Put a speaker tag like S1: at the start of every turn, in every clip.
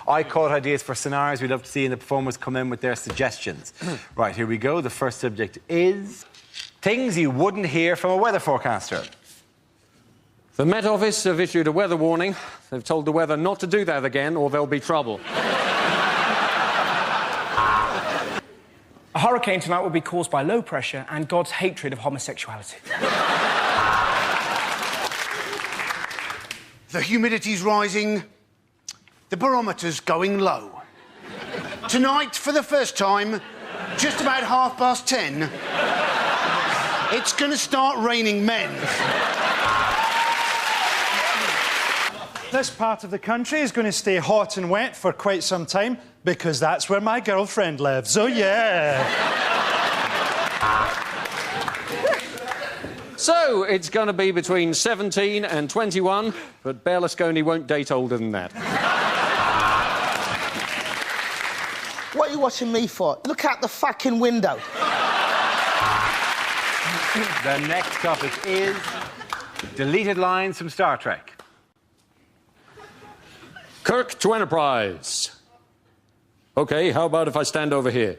S1: I caught ideas for scenarios we'd love to see, and the performers come in with their suggestions. Right, here we go. The first subject is things you wouldn't hear from a weather forecaster.
S2: The Met Office have issued a weather warning. They've told the weather not to do that again, or there'll be trouble.
S3: A hurricane tonight will be caused by low pressure and God's hatred of homosexuality.
S4: The humidity's rising. The barometer's going low. Tonight, for the first time, just about 10:30, it's going to start raining men.
S5: This part of the country is going to stay hot and wet for quite some time because that's where my girlfriend lives. Oh, yeah.
S2: So, it's going to be between 17 and 21, but Berlusconi won't date older than that.
S6: What are you watching me for? Look out the fucking window.
S1: The next topic is deleted lines from Star Trek.
S2: Kirk to Enterprise. OK, how about if I stand over here?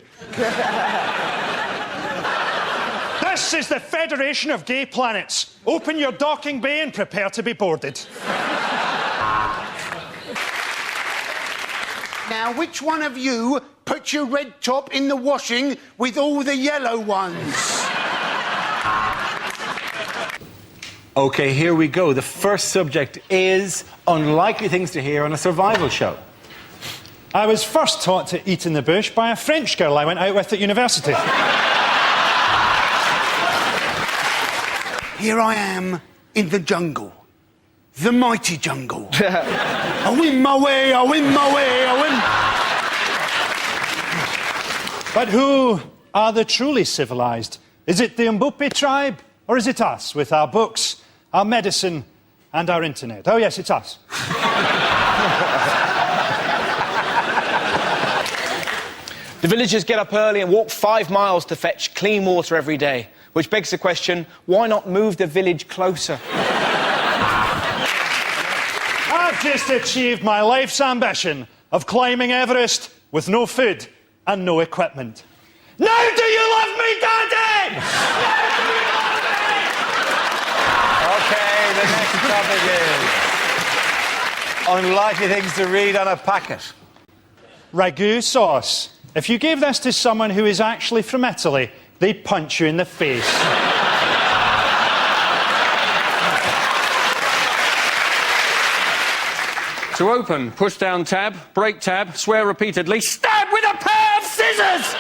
S5: This is the Federation of Gay Planets. Open your docking bay and prepare to be boarded.
S4: Now, which one of you put your red top in the washing with all the yellow ones?
S1: OK, here we go. The first subject is unlikely things to hear on a survival show.
S5: I was first taught to eat in the bush by a French girl I went out with at university.
S4: Here I am in the jungle. The mighty jungle. I win my way, I win my way, I win.
S5: But who are the truly civilised? Is it the Mbupi tribe, or is it us with our books, our medicine and our internet? Oh, yes, it's us.
S7: The villagers get up early and walk 5 miles to fetch clean water every day, which begs the question, why not move the village closer?
S5: I've just achieved my life's ambition of climbing Everest with no food and no equipment. Now do you love me, Daddy?
S1: OK, the next topic is unlikely things to read on a packet.
S5: Ragu sauce. If you gave this to someone who is actually from Italy, they'd punch you in the face.
S2: To open, push down tab, break tab, swear repeatedly, stab with a pair of scissors!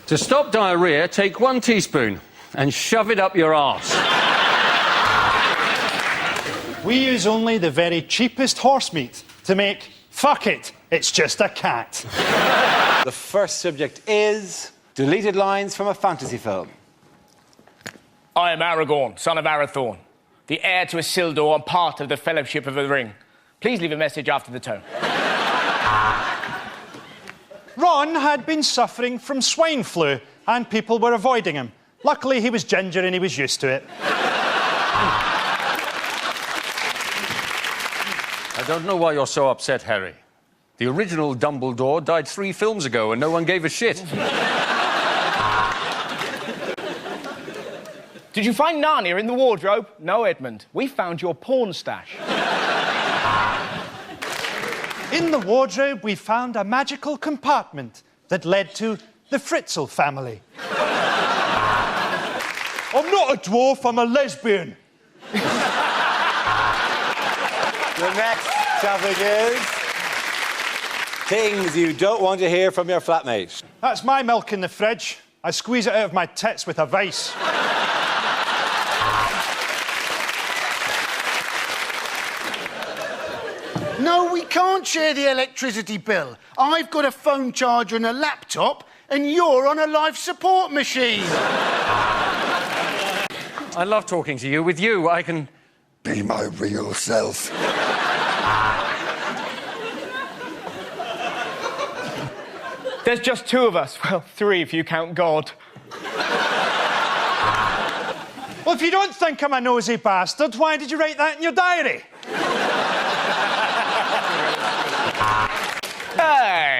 S2: To stop diarrhoea, take 1 teaspoon and shove it up your arse.
S5: We use only the very cheapest horse meat to make fuck it, it's just a cat.
S1: The first subject is deleted lines from a fantasy film.
S3: I am Aragorn, son of Arathorn, the heir to Isildur and part of the Fellowship of the Ring. Please leave a message after the tone.
S5: Ron had been suffering from swine flu and people were avoiding him. Luckily, he was ginger and he was used to it.
S2: I don't know why you're so upset, Harry. The original Dumbledore died 3 films ago and no one gave a shit.
S3: Did you find Narnia in the wardrobe? No, Edmund. We found your porn stash.
S5: In the wardrobe, we found a magical compartment that led to the Fritzl family. I'm not a dwarf, I'm a lesbian.
S1: The next topic is things you don't want to hear from your flatmate.
S5: That's my milk in the fridge. I squeeze it out of my tits with a vice.
S4: No, we can't share the electricity bill. I've got a phone charger and a laptop, and you're on a life support machine.
S2: I love talking to you. With you, I can
S8: be my real self.
S3: There's just 2 of us. Well, 3 if you count God.
S5: Well, if you don't think I'm a nosy bastard, why did you write that in your diary?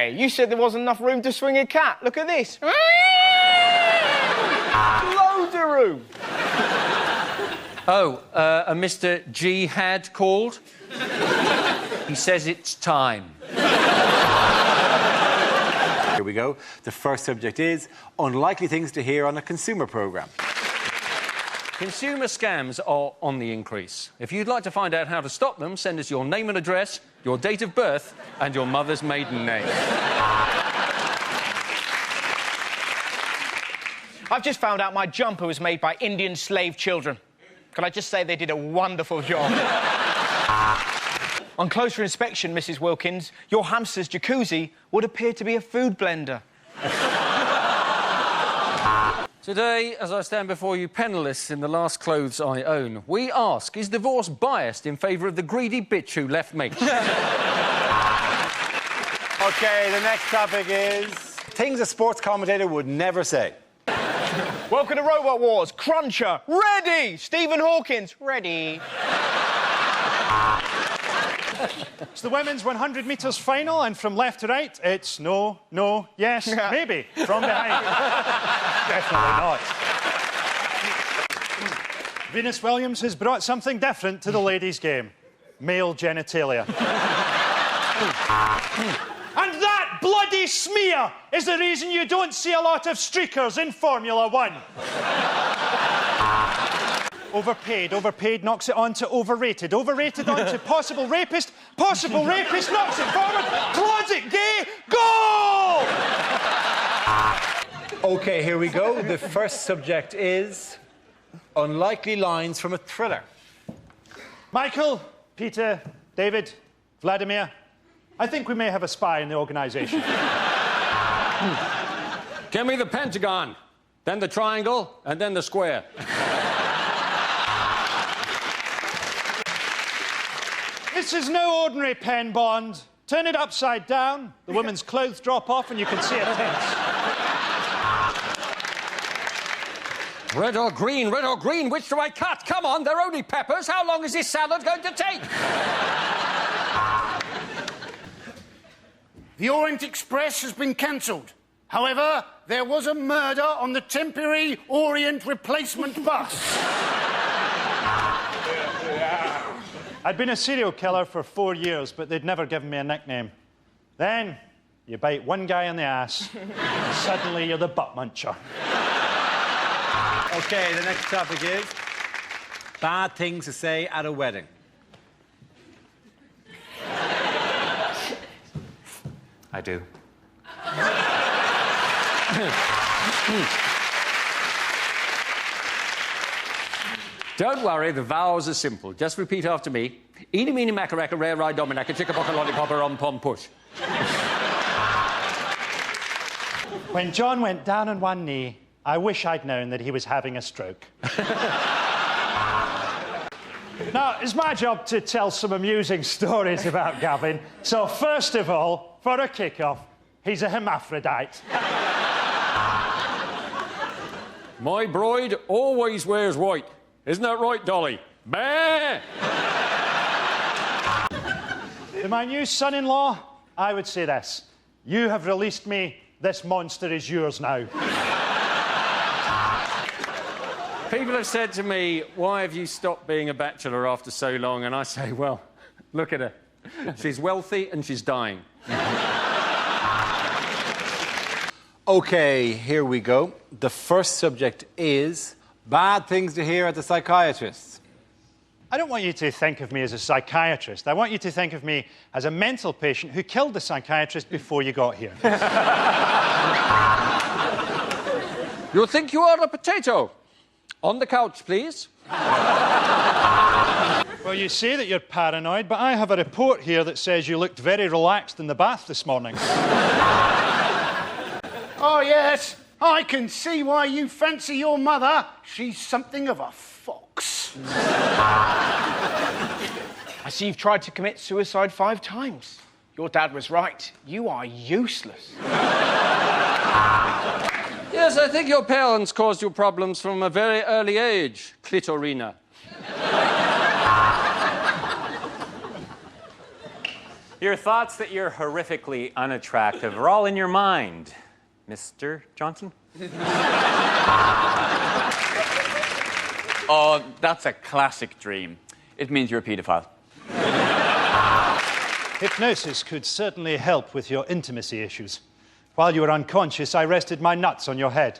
S7: Hey, you said there wasn't enough room to swing a cat. Look at this. Loads of room.
S2: Oh, a Mr. G had called. He says it's time.
S1: Here we go. The first subject is unlikely things to hear on a consumer programme.
S2: Consumer scams are on the increase. If you'd like to find out how to stop them, send us your name and address, your date of birth, and your mother's maiden name.
S7: I've just found out my jumper was made by Indian slave children. Can I just say they did a wonderful job? On closer inspection, Mrs. Wilkins, your hamster's jacuzzi would appear to be a food blender.
S2: Today, as I stand before you penniless in the last clothes I own, we ask, is divorce biased in favour of the greedy bitch who left mate?
S1: OK, the next topic is things a sports commentator would never say.
S7: Welcome to Robot Wars. Cruncher, ready! Stephen Hawkins, ready.
S5: It's the women's 100 metres final, and from left to right, it's no, no, yes, maybe, from behind. Definitely not. Venus Williams has brought something different to the ladies' game. Male genitalia. And that bloody smear is the reason you don't see a lot of streakers in Formula 1. Overpaid knocks it on to overrated on to possible rapist knocks it forward, closet gay, goal!
S1: OK, here we go. The first subject is unlikely lines from a thriller.
S5: Michael, Peter, David, Vladimir, I think we may have a spy in the organisation.
S2: Give me the pentagon, then the triangle, and then the square.
S5: This is no ordinary pen bond. Turn it upside down, the woman's clothes drop off and you can see a tense.
S2: Red or green, which do I cut? Come on, they're only peppers. How long is this salad going to take?
S4: The Orient Express has been cancelled. However, there was a murder on the temporary Orient replacement bus.
S5: I'd been a serial killer for 4 years, but they'd never given me a nickname. Then, you bite one guy in the ass, and suddenly you're the butt muncher.
S1: OK, the next topic is bad things to say at a wedding.
S2: I do. Don't worry, the vows are simple. Just repeat after me. Eeny, meeny, macaracka, rare, ride, dominaka, chicka-bocka, lollipopper, pom push.
S5: When John went down on one knee, I wish I'd known that he was having a stroke. Now, it's my job to tell some amusing stories about Gavin. So, first of all, for a kick-off, he's a hermaphrodite.
S2: My bride always wears white. Isn't that right, Dolly? Bah!
S5: To my new son-in-law, I would say this. You have released me. This monster is yours now.
S2: People have said to me, why have you stopped being a bachelor after so long? And I say, well, look at her. She's wealthy and she's dying.
S1: OK, here we go. The first subject is bad things to hear at the psychiatrist.
S5: I don't want you to think of me as a psychiatrist. I want you to think of me as a mental patient who killed the psychiatrist before you got here.
S2: You think you are a potato? On the couch, please.
S5: Well, you say that you're paranoid, but I have a report here that says you looked very relaxed in the bath this morning.
S4: Oh, yes, I can see why you fancy your mother. She's something of a fox.
S7: I see you've tried to commit suicide 5 times. Your dad was right. You are useless.
S2: Yes, I think your parents caused you problems from a very early age, Clitorina.
S9: Your thoughts that you're horrifically unattractive are all in your mind, Mr. Johnson.
S10: Oh, that's a classic dream. It means you're a paedophile.
S5: Hypnosis could certainly help with your intimacy issues. While you were unconscious, I rested my nuts on your head.